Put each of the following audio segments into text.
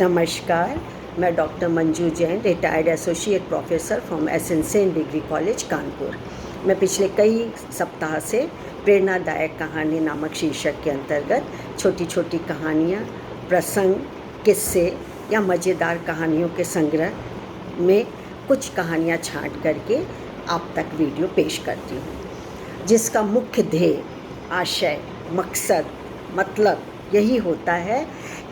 नमस्कार, मैं doctor Manju Jain, retired associate professor from SN. Sen degree college Kanpur. मैं पिछले कई सप्ताह से प्रेरणादायक कहानी नामक शीर्षक के अंतर्गत छोटी छोटी कहानियाँ, प्रसंग, किस्से या मज़ेदार कहानियों के संग्रह में कुछ कहानियाँ छांट करके आप तक वीडियो पेश करती हूँ, जिसका मुख्य ध्येय, आशय, मकसद, मतलब यही होता है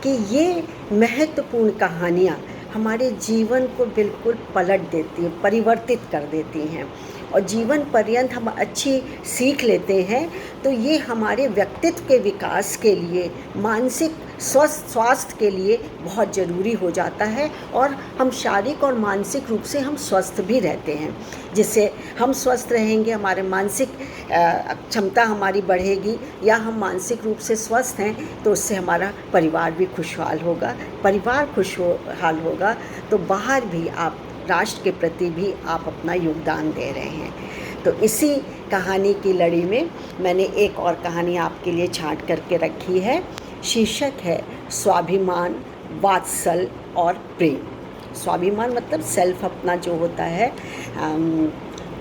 कि ये महत्वपूर्ण कहानियाँ हमारे जीवन को बिल्कुल पलट देती हैं, परिवर्तित कर देती हैं और जीवन पर्यंत हम अच्छी सीख लेते हैं। तो ये हमारे व्यक्तित्व के विकास के लिए, मानसिक स्वास्थ्य के लिए बहुत ज़रूरी हो जाता है और हम शारीरिक और मानसिक रूप से हम स्वस्थ भी रहते हैं। जिससे हम स्वस्थ रहेंगे, हमारे मानसिक क्षमता हमारी बढ़ेगी या हम मानसिक रूप से स्वस्थ हैं तो उससे हमारा परिवार भी खुशहाल होगा। परिवार खुशहाल होगा तो बाहर भी आप, राष्ट्र के प्रति भी आप अपना योगदान दे रहे हैं। तो इसी कहानी की लड़ी में मैंने एक और कहानी आपके लिए छांट करके रखी है। शीर्षक है स्वाभिमान, वात्सल और प्रेम। स्वाभिमान मतलब सेल्फ, अपना जो होता है,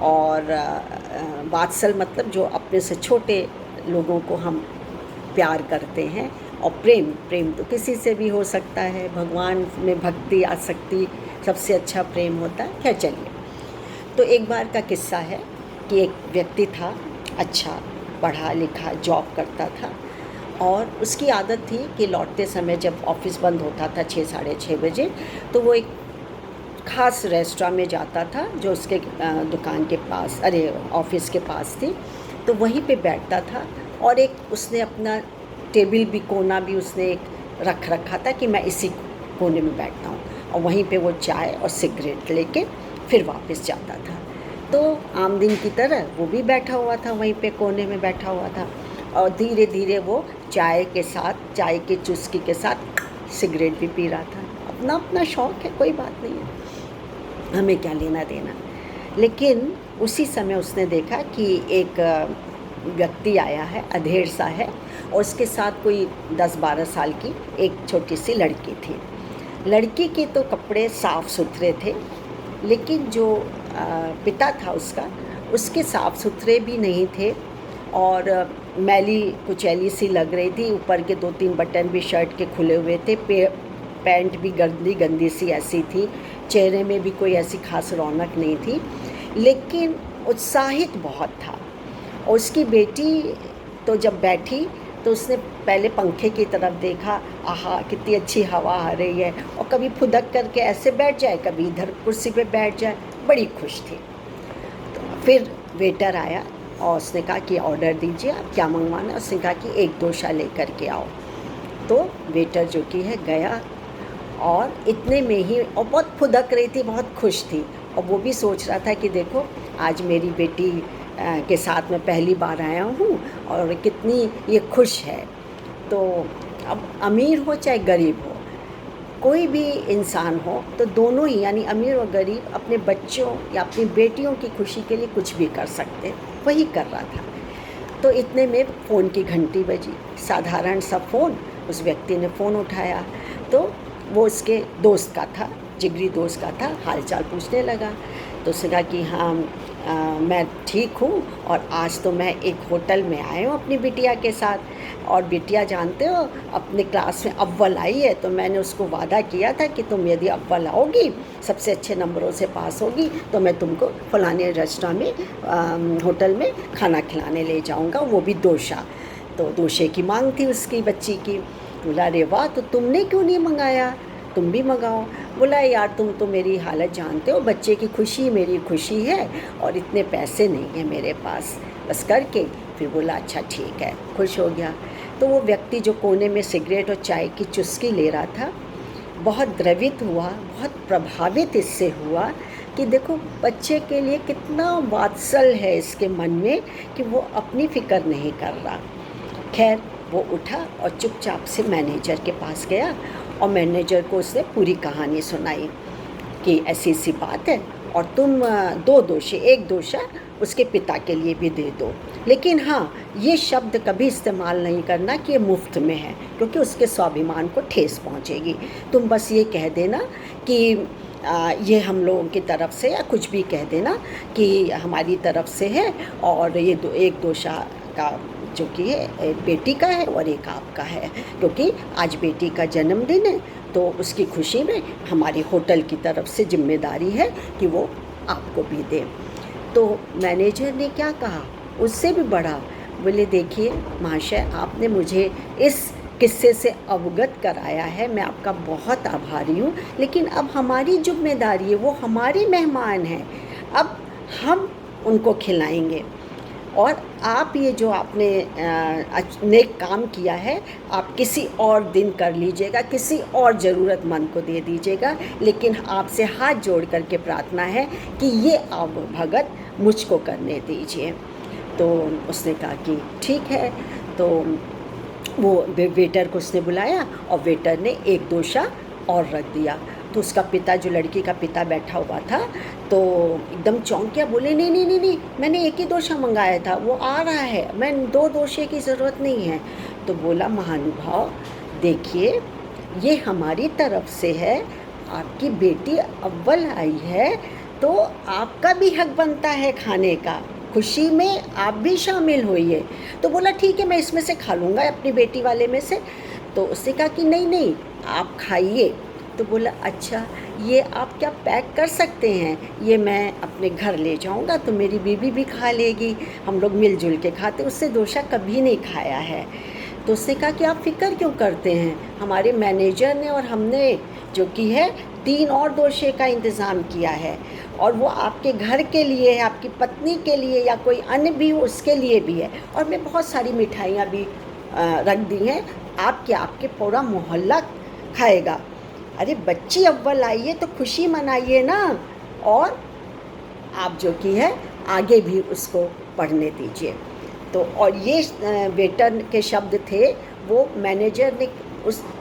और वात्सल मतलब जो अपने से छोटे लोगों को हम प्यार करते हैं। और प्रेम तो किसी से भी हो सकता है। भगवान में भक्ति, आसक्ति सबसे अच्छा प्रेम होता है। खैर चलिए, तो एक बार का किस्सा है कि एक व्यक्ति था, अच्छा पढ़ा लिखा, जॉब करता था और उसकी आदत थी कि लौटते समय जब ऑफिस बंद होता था 6 साढ़े 6 बजे, तो वो एक ख़ास रेस्टोरेंट में जाता था जो उसके दुकान के पास, ऑफिस के पास थी। तो वहीं पे बैठता था और एक उसने अपना टेबल भी, कोना भी उसने एक रख रखा था कि मैं इसी कोने में बैठता हूँ, और वहीं पे वो चाय और सिगरेट लेके फिर वापस जाता था। तो आम दिन की तरह वो भी बैठा हुआ था, वहीं पे कोने में बैठा हुआ था और धीरे धीरे वो चाय के साथ, चाय की चुस्की के साथ सिगरेट भी पी रहा था। अपना अपना शौक़ है, कोई बात नहीं है, हमें क्या लेना देना। लेकिन उसी समय उसने देखा कि एक व्यक्ति आया है, अधेड़ सा है, और उसके साथ कोई 10-12 साल की एक छोटी सी लड़की थी। लड़की के तो कपड़े साफ़ सुथरे थे, लेकिन जो पिता था उसके साफ़ सुथरे भी नहीं थे और मैली कुचैली सी लग रही थी। ऊपर के 2-3 बटन भी शर्ट के खुले हुए थे, पैंट भी गंदी सी ऐसी थी, चेहरे में भी कोई ऐसी खास रौनक नहीं थी, लेकिन उत्साहित बहुत था। और उसकी बेटी तो जब बैठी तो उसने पहले पंखे की तरफ देखा, आहा कितनी अच्छी हवा आ रही है, और कभी फुदक करके ऐसे बैठ जाए, कभी इधर कुर्सी पे बैठ जाए, बड़ी खुश थी। तो फिर वेटर आया और उसने कहा कि ऑर्डर दीजिए, आप क्या मंगवाना है। उसने कहा कि 1 डोसा लेकर के आओ। तो वेटर जो कि है गया और इतने में ही, और बहुत फुदक रही थी, बहुत खुश थी, और वो भी सोच रहा था कि देखो आज मेरी बेटी के साथ मैं पहली बार आया हूँ और कितनी ये खुश है। तो अब अमीर हो चाहे गरीब हो, कोई भी इंसान हो, तो दोनों ही, यानी अमीर और गरीब, अपने बच्चों या अपनी बेटियों की खुशी के लिए कुछ भी कर सकते, वही कर रहा था। तो इतने में फ़ोन की घंटी बजी, साधारण सा फ़ोन। उस व्यक्ति ने फ़ोन उठाया तो वो उसके दोस्त का था, जिगरी दोस्त का था, हालचाल पूछने लगा। तो उसने कहा कि हाँ मैं ठीक हूँ और आज तो मैं एक होटल में आया हूँ अपनी बिटिया के साथ, और बिटिया जानते हो अपने क्लास में अव्वल आई है, तो मैंने उसको वादा किया था कि तुम यदि अव्वल आओगी, सबसे अच्छे नंबरों से पास होगी, तो मैं तुमको फलाने रेस्टोरेंट में, होटल में खाना खिलाने ले जाऊँगा, वो भी डोसा। तो डोसे की मांग थी उसकी बच्ची की। बोला अरे वाह, तो तुमने क्यों नहीं मंगाया, तुम भी मंगाओ। बोला यार तुम तो मेरी हालत जानते हो, बच्चे की खुशी मेरी खुशी है और इतने पैसे नहीं हैं मेरे पास, बस करके फिर बोला अच्छा ठीक है, खुश हो गया। तो वो व्यक्ति जो कोने में सिगरेट और चाय की चुस्की ले रहा था, बहुत द्रवित हुआ, बहुत प्रभावित इससे हुआ कि देखो बच्चे के लिए कितना वात्सल है इसके मन में कि वो अपनी फ़िक्र नहीं कर रहा। खैर वो उठा और चुपचाप से मैनेजर के पास गया और मैनेजर को उसने पूरी कहानी सुनाई कि ऐसी सी बात है, और तुम 2 दोषे, 1 दोषा उसके पिता के लिए भी दे दो। लेकिन हाँ, ये शब्द कभी इस्तेमाल नहीं करना कि ये मुफ्त में है, क्योंकि उसके स्वाभिमान को ठेस पहुँचेगी। तुम बस ये कह देना कि ये हम लोगों की तरफ से, या कुछ भी कह देना कि हमारी तरफ से है, और ये 1 दोषा का जो कि है बेटी का है और 1 आपका है, क्योंकि आज बेटी का जन्मदिन है, तो उसकी खुशी में हमारी होटल की तरफ से जिम्मेदारी है कि वो आपको भी दें। तो मैनेजर ने क्या कहा, उससे भी बड़ा, बोले देखिए महाशय, आपने मुझे इस किस्से से अवगत कराया है, मैं आपका बहुत आभारी हूँ, लेकिन अब हमारी जिम्मेदारी है, वो हमारे मेहमान हैं, अब हम उनको खिलाएंगे। और आप ये जो आपने नेक काम किया है, आप किसी और दिन कर लीजिएगा, किसी और ज़रूरतमंद को दे दीजिएगा, लेकिन आपसे हाथ जोड़ करके प्रार्थना है कि ये आप भगत मुझको करने दीजिए। तो उसने कहा कि ठीक है। तो वो वेटर को उसने बुलाया और वेटर ने 1 दोषा और रख दिया। तो उसका पिता, जो लड़की का पिता बैठा हुआ था, तो एकदम चौंक गया, बोले नहीं नहीं नहीं नहीं, मैंने 1 ही दोषा मंगाया था, वो आ रहा है, मैं 2 दोषे की ज़रूरत नहीं है। तो बोला महानुभाव, देखिए ये हमारी तरफ से है, आपकी बेटी अव्वल आई है, तो आपका भी हक बनता है खाने का, खुशी में आप भी शामिल होइए। तो बोला ठीक है, मैं इसमें से खा लूँगा, अपनी बेटी वाले में से। तो उसने कहा कि नहीं नहीं, आप खाइए। तो बोला अच्छा, ये आप क्या पैक कर सकते हैं, ये मैं अपने घर ले जाऊँगा, तो मेरी बीवी भी खा लेगी, हम लोग मिलजुल के खाते। उससे दोषा कभी नहीं खाया है। तो उसने कहा कि आप फ़िक्र क्यों करते हैं, हमारे मैनेजर ने और हमने जो कि है 3 और दोषे का इंतज़ाम किया है, और वो आपके घर के लिए है, आपकी पत्नी के लिए, या कोई अन्य भी हो उसके लिए भी है, और मैं बहुत सारी मिठाइयाँ भी रख दी हैं, आपके पूरा मोहल्ला खाएगा। अरे बच्ची अव्वल आई है तो खुशी मनाइए ना, और आप जो कि है आगे भी उसको पढ़ने दीजिए। तो और ये वेटर के शब्द थे, वो मैनेजर ने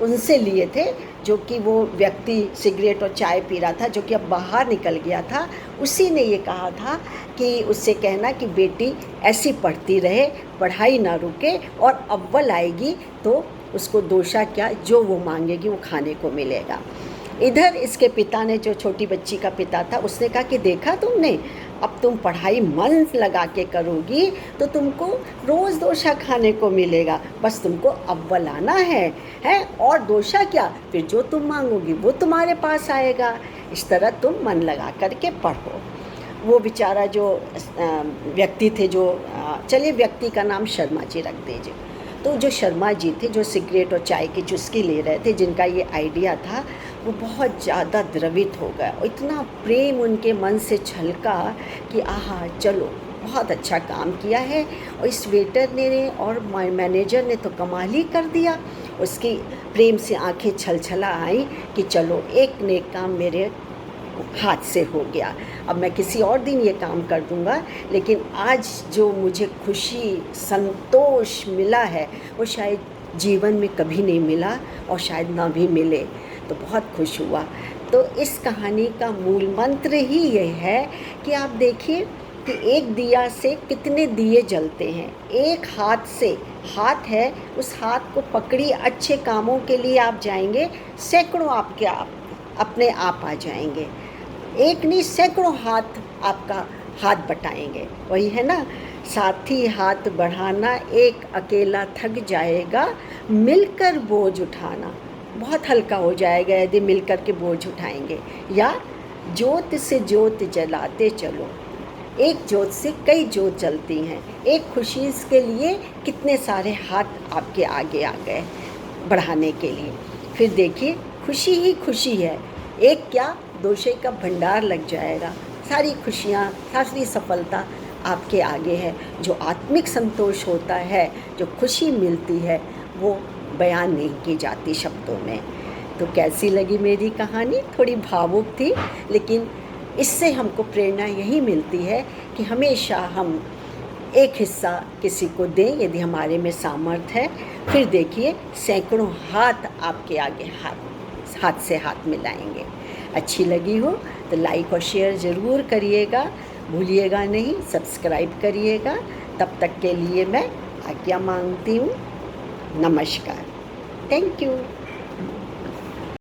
उनसे लिए थे, जो कि वो व्यक्ति सिगरेट और चाय पी रहा था, जो कि अब बाहर निकल गया था। उसी ने ये कहा था कि उससे कहना कि बेटी ऐसी पढ़ती रहे, पढ़ाई ना रुके, और अव्वल आएगी तो उसको दोषा क्या, जो वो मांगेगी वो खाने को मिलेगा। इधर इसके पिता ने, जो छोटी बच्ची का पिता था, उसने कहा कि देखा तुमने, अब तुम पढ़ाई मन लगा के करोगी तो तुमको रोज़ दोषा खाने को मिलेगा, बस तुमको अव्वल आना है, और दोषा क्या, फिर जो तुम मांगोगी वो तुम्हारे पास आएगा। इस तरह तुम मन लगा करके पढ़ो। वो बेचारा जो व्यक्ति थे, जो चलिए व्यक्ति का नाम शर्मा जी रख दीजिए। तो जो शर्मा जी थे, जो सिगरेट और चाय की चुस्की ले रहे थे, जिनका ये आइडिया था, वो बहुत ज़्यादा द्रवित हो गया, और इतना प्रेम उनके मन से छलका कि आहा चलो बहुत अच्छा काम किया है, और इस वेटर ने और मैनेजर ने तो कमाल ही कर दिया। उसकी प्रेम से आंखें छलछला आई कि चलो एक नेक काम मेरे हाथ से हो गया, अब मैं किसी और दिन ये काम कर दूंगा, लेकिन आज जो मुझे खुशी संतोष मिला है वो शायद जीवन में कभी नहीं मिला, और शायद ना भी मिले। तो बहुत खुश हुआ। तो इस कहानी का मूल मंत्र ही ये है कि आप देखिए कि एक दिया से कितने दिए जलते हैं। एक हाथ से, हाथ है, उस हाथ को पकड़ी अच्छे कामों के लिए आप जाएंगे, सैकड़ों आपके अपने आप आ जाएंगे। एक नहीं, सैकड़ों हाथ आपका हाथ बटाएंगे। वही है ना, साथी हाथ बढ़ाना, एक अकेला थक जाएगा, मिलकर बोझ उठाना बहुत हल्का हो जाएगा यदि मिलकर के बोझ उठाएंगे। या जोत से जोत जलाते चलो, एक जोत से कई जोत जलती हैं। एक खुशी के लिए कितने सारे हाथ आपके आगे आ गए बढ़ाने के लिए। फिर देखिए खुशी ही खुशी है, एक क्या दोषे का भंडार लग जाएगा। सारी खुशियाँ, सारी सफलता आपके आगे है। जो आत्मिक संतोष होता है, जो खुशी मिलती है, वो बयान नहीं की जाती शब्दों में। तो कैसी लगी मेरी कहानी? थोड़ी भावुक थी, लेकिन इससे हमको प्रेरणा यही मिलती है कि हमेशा हम एक हिस्सा किसी को दें यदि हमारे में सामर्थ्य है। फिर देखिए सैकड़ों हाथ आपके आगे हाथ से हाथ मिलाएंगे। अच्छी लगी हो तो लाइक और शेयर ज़रूर करिएगा, भूलिएगा नहीं, सब्सक्राइब करिएगा। तब तक के लिए मैं आज्ञा मांगती हूँ। नमस्कार। Thank you.